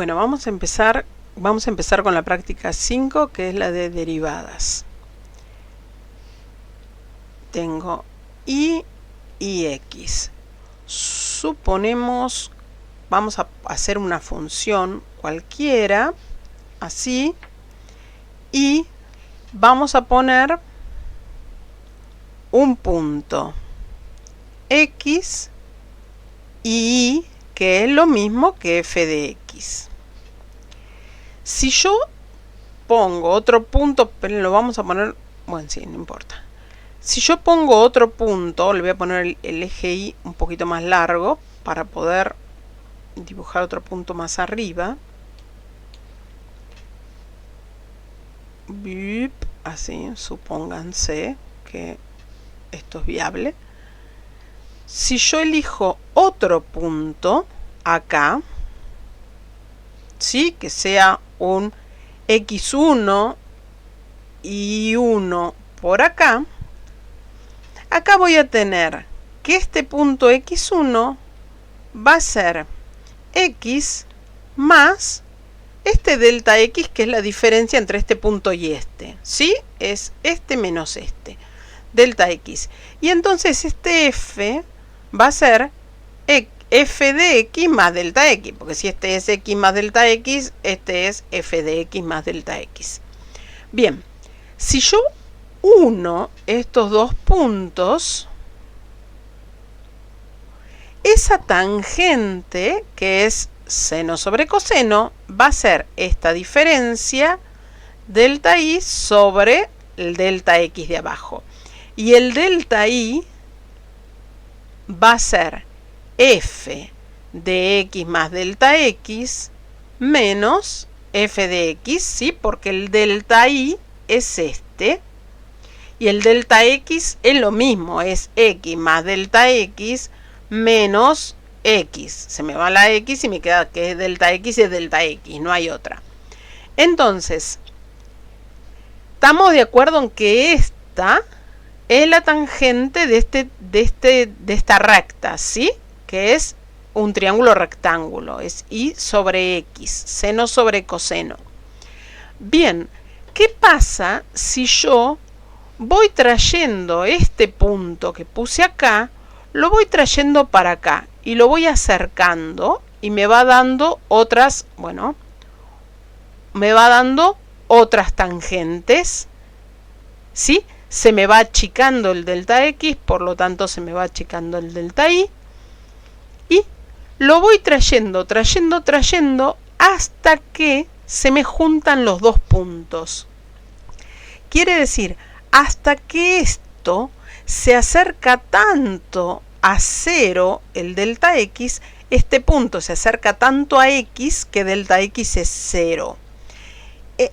Bueno, vamos a empezar con la práctica 5, que es la de derivadas. Tengo y x. Suponemos, vamos a hacer una función cualquiera, así, y vamos a poner un punto x y y, que es lo mismo que f de x. Si yo pongo otro punto, pero lo vamos a poner, bueno, sí, no importa. Si yo pongo otro punto, le voy a poner el eje Y un poquito más largo para poder dibujar otro punto más arriba. Así, supónganse que esto es viable. Si yo elijo otro punto acá, ¿sí? Que sea un x1 y 1 por acá, acá voy a tener que este punto x1 va a ser x más este delta x, que es la diferencia entre este punto y este, ¿sí? Es este menos este, delta x. Y entonces este f va a ser f de x más delta x, porque si este es x más delta x, este es f de x más delta x. Bien, si yo uno estos dos puntos, esa tangente, que es seno sobre coseno, va a ser esta diferencia delta y sobre el delta x de abajo. Y el delta y va a ser f de x más delta x menos f de x, ¿sí? Porque el delta y es este. Y el delta x es lo mismo, es x más delta x menos x. Se me va la x y me queda que es delta x y es delta x, no hay otra. Entonces, estamos de acuerdo en que esta es la tangente de esta recta, ¿sí? Que es un triángulo rectángulo, es y sobre x, seno sobre coseno. Bien, ¿qué pasa si yo voy trayendo este punto que puse acá, lo voy trayendo para acá y lo voy acercando y me va dando otras, bueno, me va dando otras tangentes, ¿sí? Se me va achicando el delta x, por lo tanto se me va achicando el delta y lo voy trayendo hasta que se me juntan los dos puntos. Quiere decir, hasta que esto se acerca tanto a 0, el delta x, este punto se acerca tanto a x que delta x es 0.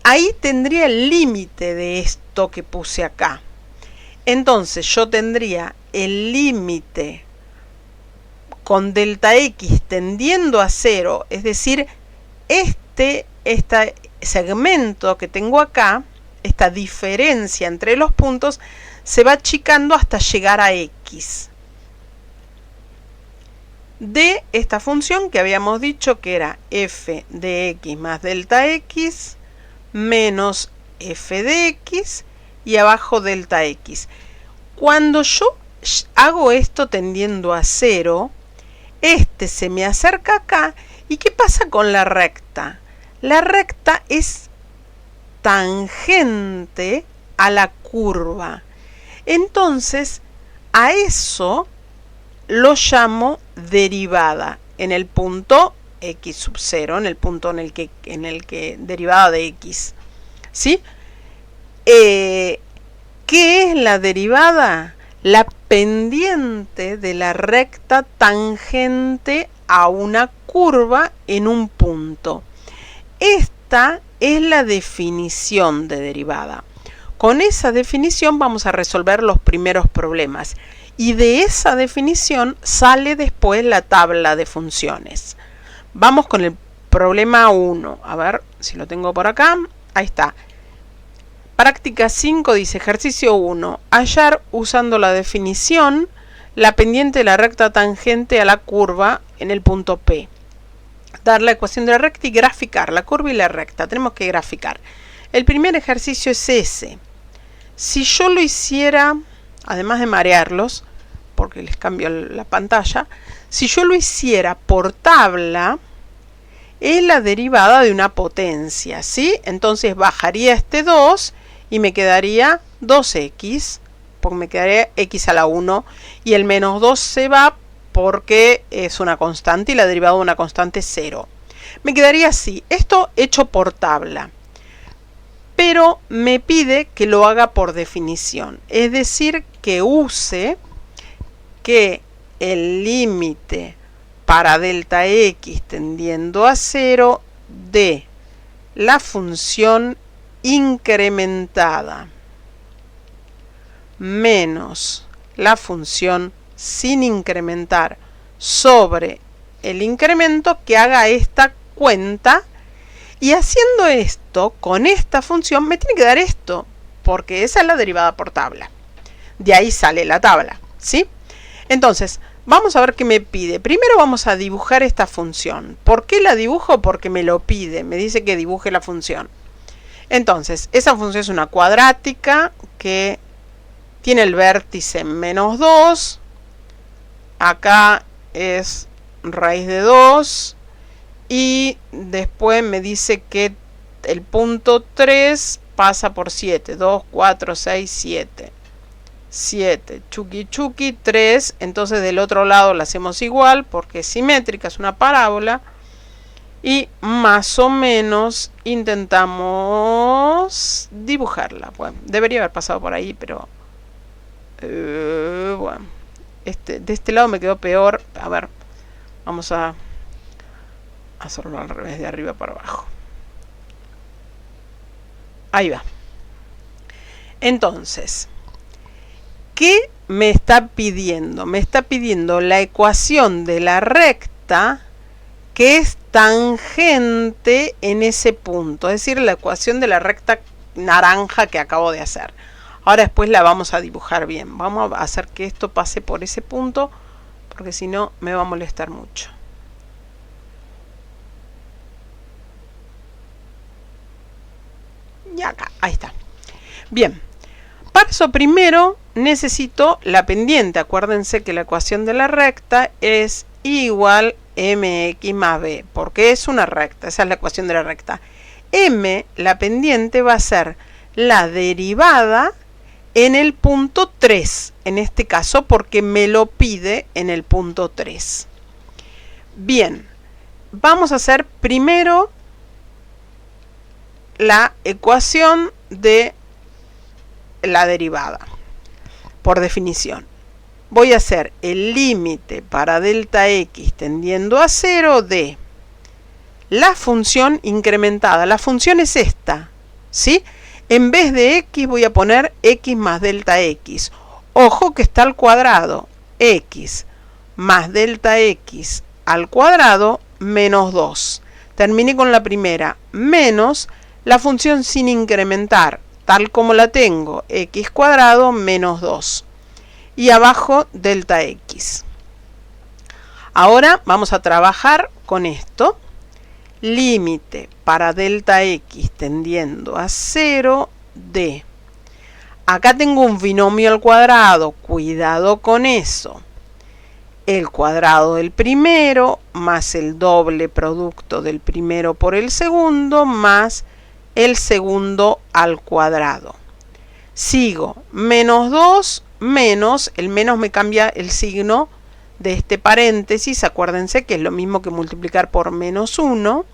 Ahí tendría el límite de esto que puse acá. Entonces yo tendría el límite con delta x tendiendo a 0, es decir, este segmento que tengo acá, esta diferencia entre los puntos, se va achicando hasta llegar a x. De esta función que habíamos dicho que era f de x más delta x menos f de x y abajo delta x. Cuando yo hago esto tendiendo a 0, este se me acerca acá. ¿Y qué pasa con la recta? La recta es tangente a la curva. Entonces, a eso lo llamo derivada en el punto x sub 0, en el punto en el que derivada de x. ¿Sí? ¿Qué es la derivada? La pendiente de la recta tangente a una curva en un punto. Esta es la definición de derivada. Con esa definición vamos a resolver los primeros problemas. Y de esa definición sale después la tabla de funciones. Vamos con el problema 1. A ver si lo tengo por acá. Ahí está. Práctica 5 dice ejercicio 1. Hallar usando la definición la pendiente de la recta tangente a la curva en el punto P. dar la ecuación de la recta y graficar la curva y la recta. Tenemos que graficar. El primer ejercicio es ese. Si yo lo hiciera, además de marearlos, porque les cambio la pantalla, si yo lo hiciera por tabla, es la derivada de una potencia, ¿sí? Entonces bajaría este 2 y me quedaría 2x, porque me quedaría x a la 1, y el menos 2 se va porque es una constante y la derivada de una constante es 0. Me quedaría así, esto hecho por tabla, pero me pide que lo haga por definición, es decir, que use que el límite para delta x tendiendo a 0 de la función incrementada menos la función sin incrementar sobre el incremento, que haga esta cuenta, y haciendo esto con esta función me tiene que dar esto, porque esa es la derivada por tabla. De ahí sale la tabla, ¿sí? Entonces, vamos a ver qué me pide. Primero vamos a dibujar esta función. ¿Por qué la dibujo? Porque me lo pide, me dice que dibuje la función. Entonces, esa función es una cuadrática que tiene el vértice menos 2. Acá es raíz de 2. Y después me dice que el punto 3 pasa por 7. 2, 4, 6, 7. 7, chuki chuki, 3. Entonces del otro lado la hacemos igual porque es simétrica, es una parábola. Y más o menos intentamos dibujarla. Bueno, debería haber pasado por ahí, pero bueno, de este lado me quedó peor. A ver, vamos a hacerlo al revés, de arriba para abajo. Ahí va. Entonces, ¿qué me está pidiendo? Me está pidiendo la ecuación de la recta que es tangente en ese punto, es decir, la ecuación de la recta naranja que acabo de hacer. Ahora después la vamos a dibujar bien. Vamos a hacer que esto pase por ese punto, porque si no me va a molestar mucho. Y acá, ahí está. Bien, para eso primero necesito la pendiente. Acuérdense que la ecuación de la recta es igual mx más b, porque es una recta, esa es la ecuación de la recta. M, la pendiente, va a ser la derivada en el punto 3, en este caso porque me lo pide en el punto 3. Bien, vamos a hacer primero la ecuación de la derivada, por definición. Voy a hacer el límite para delta x tendiendo a 0 de la función incrementada. La función es esta, ¿sí? En vez de x voy a poner x más delta x. Ojo que está al cuadrado. X más delta x al cuadrado menos 2. Terminé con la primera. Menos la función sin incrementar, tal como la tengo, x cuadrado menos 2. Y abajo delta x. Ahora vamos a trabajar con esto. Límite para delta x tendiendo a 0 de... Acá tengo un binomio al cuadrado, cuidado con eso. El cuadrado del primero más el doble producto del primero por el segundo más el segundo al cuadrado. Sigo, menos 2 menos, el menos me cambia el signo de este paréntesis, acuérdense que es lo mismo que multiplicar por menos 1,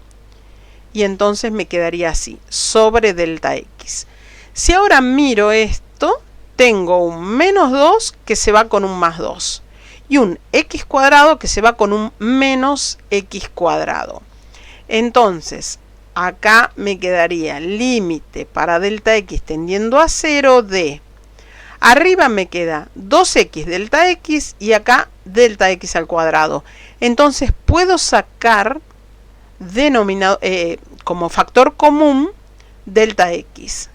y entonces me quedaría así, sobre delta x. Si ahora miro esto, tengo un menos 2 que se va con un más 2, y un x cuadrado que se va con un menos x cuadrado. Entonces, acá me quedaría límite para delta x tendiendo a 0 de... Arriba me queda 2x delta x y acá delta x al cuadrado. Entonces puedo sacar como factor común delta x.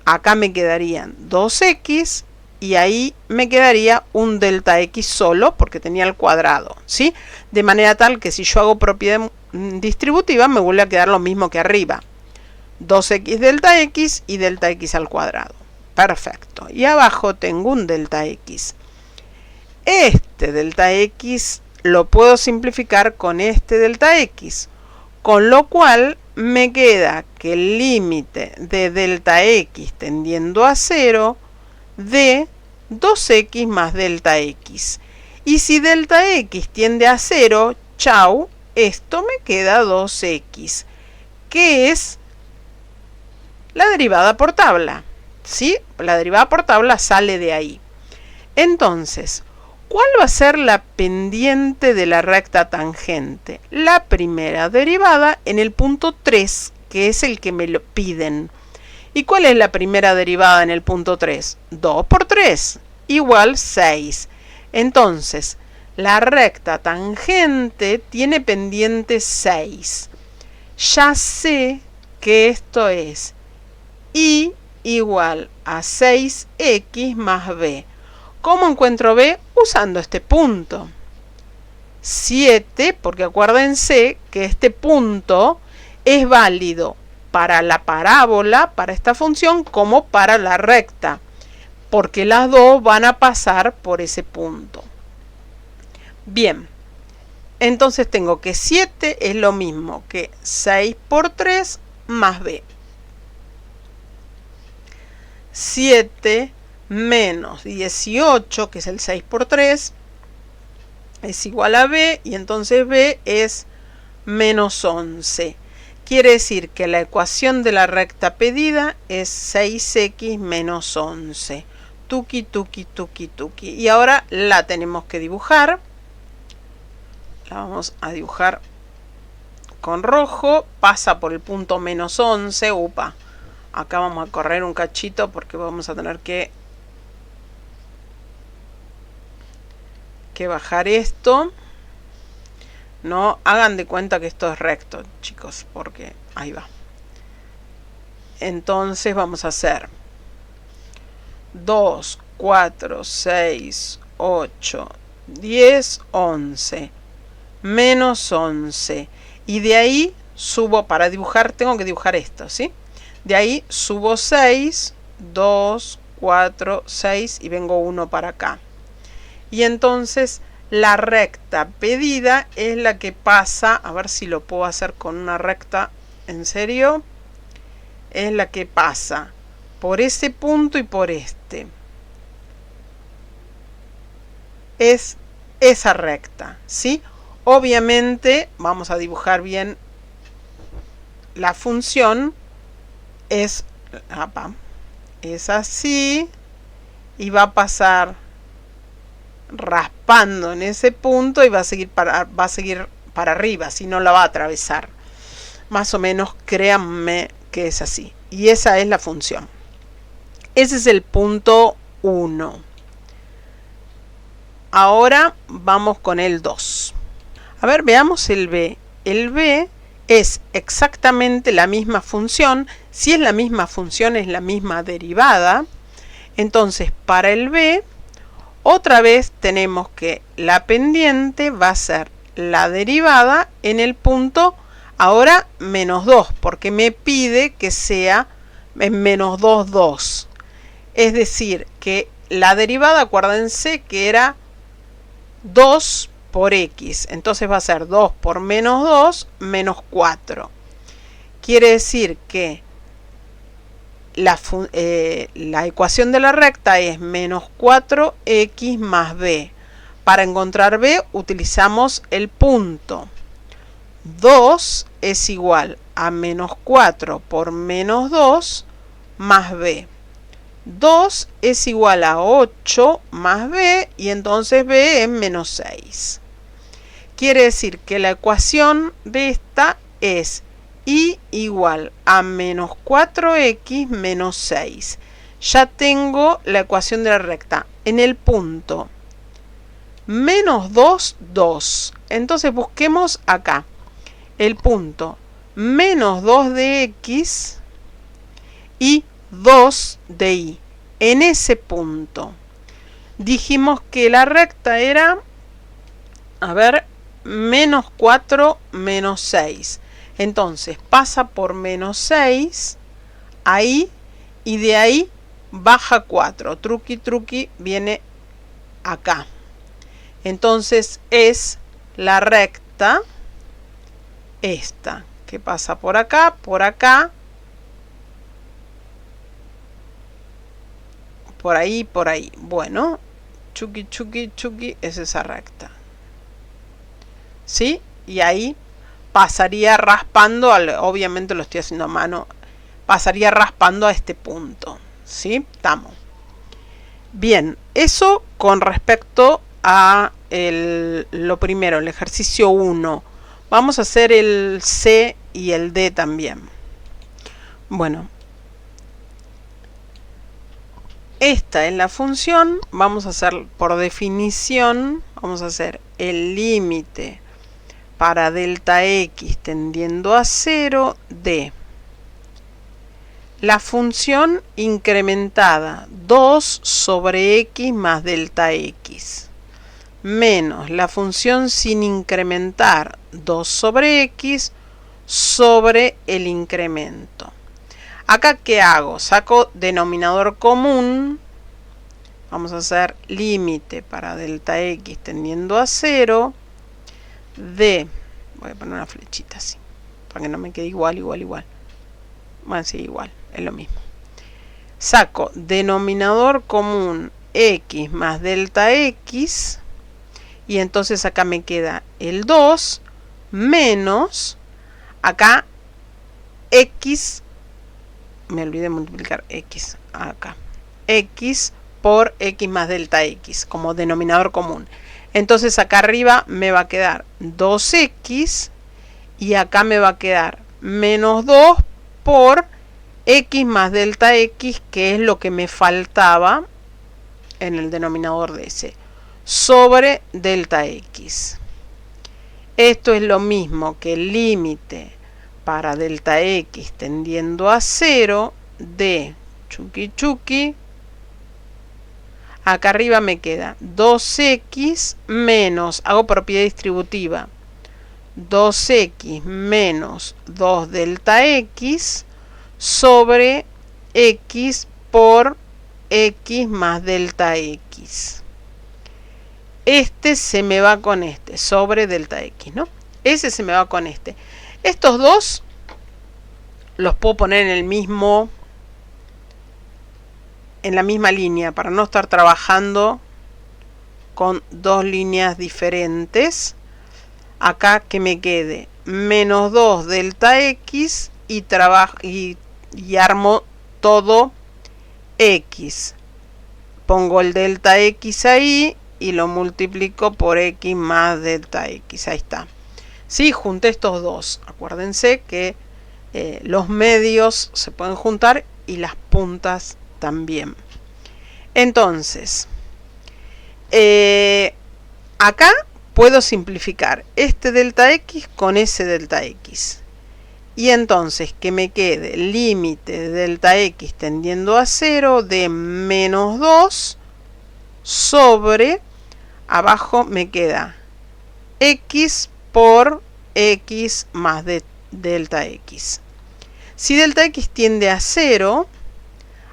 Acá me quedarían 2x y ahí me quedaría un delta x solo porque tenía el cuadrado, ¿sí? De manera tal que si yo hago propiedad distributiva me vuelve a quedar lo mismo que arriba. 2x delta x y delta x al cuadrado. Perfecto. Y abajo tengo un delta x. Este delta x lo puedo simplificar con este delta x. Con lo cual me queda que el límite de delta x tendiendo a 0 de 2x más delta x. Y si delta x tiende a 0, chau, esto me queda 2x, que es la derivada por tabla. ¿Sí? La derivada por tabla sale de ahí. Entonces, ¿cuál va a ser la pendiente de la recta tangente? La primera derivada en el punto 3, que es el que me lo piden. ¿Y cuál es la primera derivada en el punto 3? 2 por 3 igual 6. Entonces, la recta tangente tiene pendiente 6. Ya sé que esto es y igual a 6x más b. ¿Cómo encuentro b? Usando este punto. 7, porque acuérdense que este punto es válido para la parábola, para esta función, como para la recta, porque las dos van a pasar por ese punto. Bien, entonces tengo que 7 es lo mismo que 6 por 3 más b. 7 menos 18, que es el 6 por 3, es igual a b, y entonces b es menos 11. Quiere decir que la ecuación de la recta pedida es 6x menos 11. Tuki, tuki, tuki, tuki. Y ahora la tenemos que dibujar. La vamos a dibujar con rojo. Pasa por el punto menos 11. Upa. Acá vamos a correr un cachito porque vamos a tener que bajar esto. No hagan de cuenta que esto es recto, chicos, porque ahí va. Entonces vamos a hacer 2, 4, 6, 8, 10, 11, menos 11. Y de ahí subo, para dibujar, tengo que dibujar esto, ¿sí? De ahí subo 6, 2, 4, 6 y vengo 1 para acá. Y entonces la recta pedida es la que pasa, a ver si lo puedo hacer con una recta, en serio, es la que pasa por ese punto y por este. Es esa recta, ¿sí? Obviamente vamos a dibujar bien la función. Es así y va a pasar raspando en ese punto y va a seguir para arriba, si no la va a atravesar. Más o menos, créanme que es así. Y esa es la función. Ese es el punto 1. Ahora vamos con el 2. A ver, veamos el b. El b es exactamente la misma función. Si es la misma función, es la misma derivada. Entonces, para el b, otra vez tenemos que la pendiente va a ser la derivada en el punto, ahora menos 2, porque me pide que sea en menos 2, 2. Es decir, que la derivada, acuérdense que era 2 por x. Entonces va a ser 2 por menos 2, menos 4. Quiere decir que la ecuación de la recta es menos 4x más b. Para encontrar b utilizamos el punto. 2 es igual a menos 4 por menos 2 más b. 2 es igual a 8 más b y entonces b es menos 6. Quiere decir que la ecuación de esta es y igual a menos 4x menos 6. Ya tengo la ecuación de la recta en el punto menos 2, 2. Entonces busquemos acá el punto menos 2 de x y 2 de y. En ese punto dijimos que la recta era, a ver, menos 4 menos 6. Entonces pasa por menos 6 ahí y de ahí baja 4. Truqui, truqui, viene acá. Entonces es la recta esta, que pasa por acá, por acá, por ahí, por ahí. Bueno, chuki, chuki, chuki, es esa recta. ¿Sí? Y ahí pasaría raspando, obviamente lo estoy haciendo a mano, pasaría raspando a este punto. ¿Sí? Estamos. Bien, eso con respecto a lo primero, el ejercicio 1. Vamos a hacer el C y el D también. Bueno, esta es la función. Vamos a hacer por definición, vamos a hacer el límite para delta x tendiendo a 0 de la función incrementada 2 sobre x más delta x menos la función sin incrementar 2 sobre x sobre el incremento. Acá, ¿qué hago? Saco denominador común. Vamos a hacer límite para delta x tendiendo a 0 de... Voy a poner una flechita así, para que no me quede igual, igual, igual. Bueno, sí, igual, es lo mismo. Saco denominador común x más delta x. Y entonces acá me queda el 2 menos, acá x, me olvidé de multiplicar x, acá, x por x más delta x como denominador común. Entonces acá arriba me va a quedar 2x y acá me va a quedar menos 2 por x más delta x, que es lo que me faltaba en el denominador de ese, sobre delta x. Esto es lo mismo que el límite para delta x tendiendo a 0 de chuki chuki. Acá arriba me queda 2x menos, hago propiedad distributiva, 2x menos 2 delta x sobre x por x más delta x. Este se me va con este, sobre delta x, ¿no? Ese se me va con este. Estos dos los puedo poner en la misma línea, para no estar trabajando con dos líneas diferentes. Acá que me quede menos 2 delta x y armo todo x. Pongo el delta x ahí y lo multiplico por x más delta x. Ahí está. Sí, junté estos dos. Acuérdense que los medios se pueden juntar y las puntas también. Entonces, acá puedo simplificar este delta x con ese delta x. Y entonces que me quede límite de delta x tendiendo a 0 de menos 2 sobre, abajo me queda x por x más de delta x. Si delta x tiende a 0,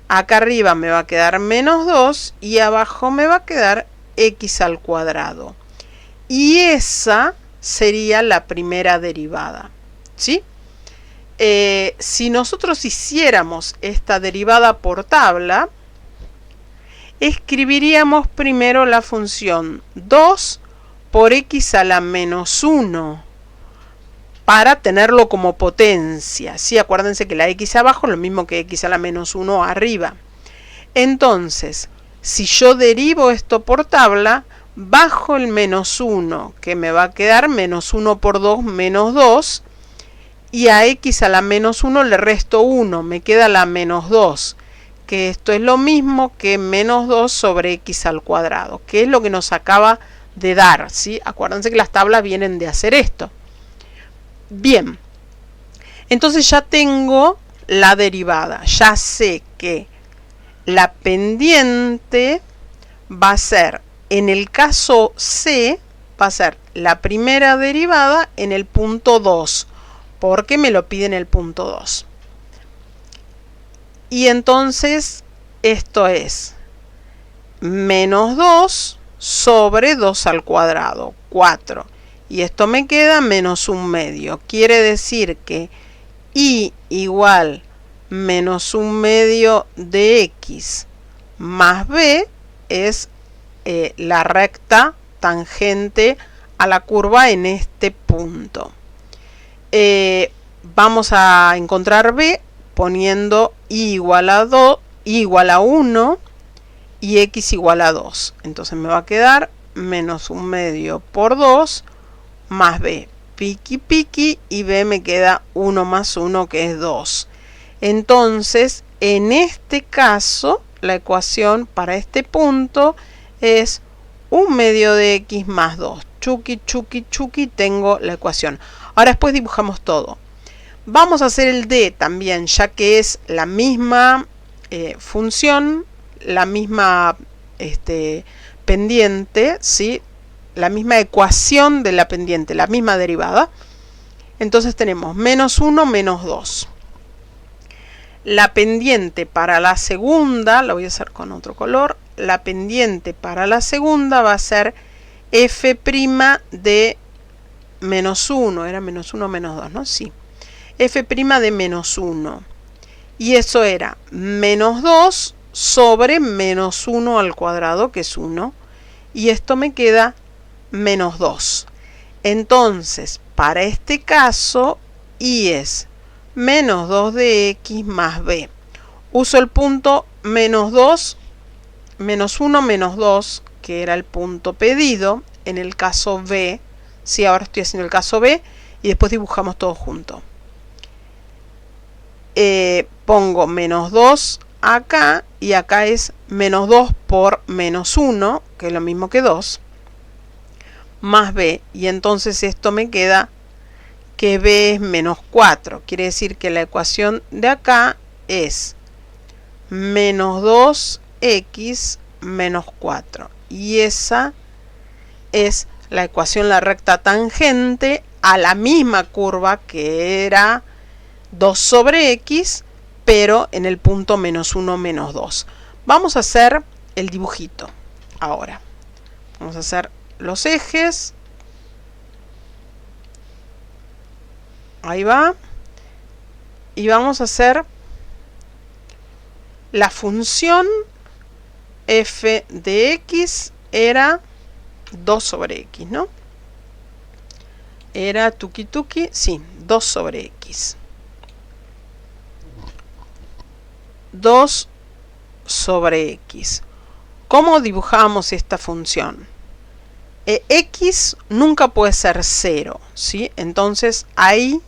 acá arriba me va a quedar menos 2 y abajo me va a quedar x al cuadrado. Y esa sería la primera derivada, ¿sí? Si nosotros hiciéramos esta derivada por tabla, escribiríamos primero la función 2 por x a la menos 1 para tenerlo como potencia. ¿Sí? Acuérdense que la x abajo es lo mismo que x a la menos 1 arriba. Entonces, si yo derivo esto por tabla, bajo el menos 1, que me va a quedar menos 1 por 2 menos 2, y a x a la menos 1 le resto 1, me queda la menos 2, que esto es lo mismo que menos 2 sobre x al cuadrado, que es lo que nos acaba de dar, ¿sí? Acuérdense que las tablas vienen de hacer esto. Bien, entonces ya tengo la derivada, ya sé que la pendiente va a ser, en el caso C, va a ser la primera derivada en el punto 2, porque me lo pide en el punto 2. Y entonces esto es menos 2 sobre 2 al cuadrado, 4. Y esto me queda menos 1/2. Quiere decir que y igual menos 1/2 de x más b es la recta tangente a la curva en este punto. Vamos a encontrar b poniendo y igual a 2, y igual a 1 y x igual a 2. Entonces me va a quedar menos 1/2 por 2 más b. Piqui piqui, y b me queda 1 más 1, que es 2. Entonces, en este caso, la ecuación para este punto es 1/2 de x más 2. Chuki, chuki, chuki, tengo la ecuación. Ahora después dibujamos todo. Vamos a hacer el d también, ya que es la misma función, la misma pendiente, ¿sí? La misma ecuación de la pendiente, la misma derivada. Entonces tenemos menos 1, menos 2. La pendiente para la segunda, la voy a hacer con otro color, la pendiente para la segunda va a ser f' de menos 1, era menos 1, menos 2, ¿no? Sí. F' de menos 1. Y eso era menos 2 sobre menos 1 al cuadrado, que es 1. Y esto me queda menos 2. Entonces, para este caso, y es menos 2 de x más b. Uso el punto menos 2, menos 1, menos 2, que era el punto pedido en el caso b. Sí, ahora estoy haciendo el caso b y después dibujamos todo junto. Pongo menos 2 acá, y acá es menos 2 por menos 1, que es lo mismo que 2, más b, y entonces esto me queda que b es menos 4. Quiere decir que la ecuación de acá es menos 2x menos 4. Y esa es la ecuación, la recta tangente a la misma curva que era 2 sobre x, pero en el punto menos 1, menos 2. Vamos a hacer el dibujito ahora. Vamos a hacer los ejes. Ahí va. Y vamos a hacer la función f de x era 2 sobre x, ¿no? Era tuki tuki, sí, 2 sobre x. 2 sobre x. ¿Cómo dibujamos esta función? X nunca puede ser 0, ¿sí? Entonces ahí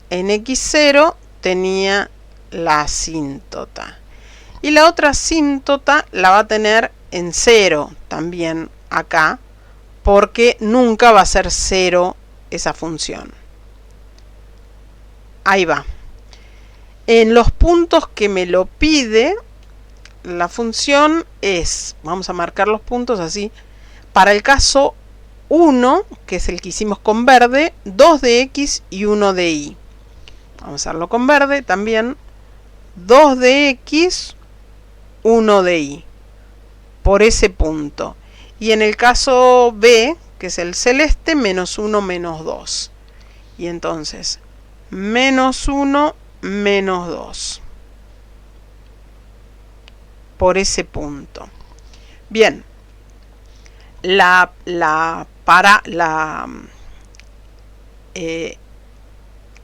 en x0 tenía la asíntota. Y la otra asíntota la va a tener en 0 también acá, porque nunca va a ser 0 esa función. Ahí va. En los puntos que me lo pide, la función es, vamos a marcar los puntos así, para el caso 1, que es el que hicimos con verde, 2 de x y 1 de y. Vamos a hacerlo con verde también, 2 de x, 1 de y, por ese punto. Y en el caso b, que es el celeste, menos 1, menos 2. Y entonces, menos 1, menos 2. Por ese punto. Bien. La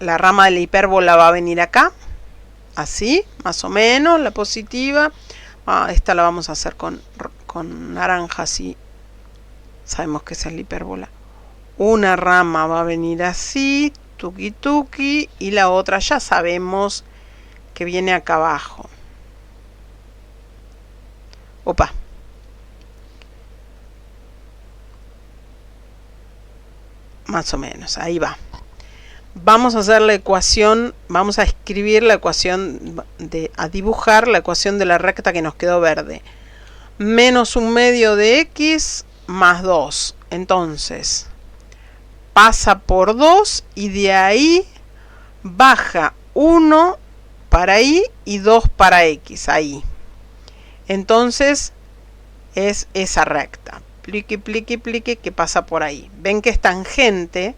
rama de la hipérbola va a venir acá. Así, más o menos, la positiva. Esta la vamos a hacer con naranja, así sabemos que esa es la hipérbola. Una rama va a venir así, tuki tuki, y la otra ya sabemos que viene acá abajo. Opa. Más o menos, ahí va. Vamos a hacer la ecuación, vamos a escribir la ecuación, a dibujar la ecuación de la recta que nos quedó verde. Menos 1/2 de x más 2. Entonces, pasa por 2 y de ahí baja 1 para y 2 para x, ahí. Entonces es esa recta, plique, plique, plique, que pasa por ahí. Ven que es tangente,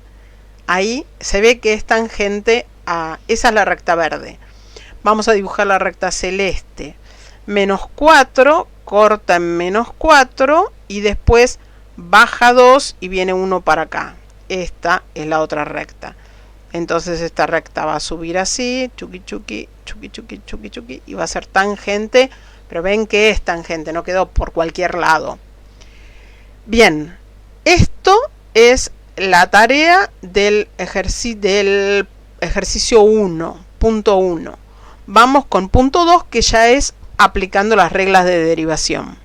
ahí se ve que es tangente a, esa es la recta verde. Vamos a dibujar la recta celeste. Menos 4, corta en menos 4 y después baja 2 y viene 1 para acá. Esta es la otra recta. Entonces esta recta va a subir así, chuki chuki, chuki chuki, chuki chuki, y va a ser tangente, pero ven que es tangente, no quedó por cualquier lado. Bien, esto es la tarea del ejercicio 1, punto 1. Vamos con punto 2, que ya es aplicando las reglas de derivación.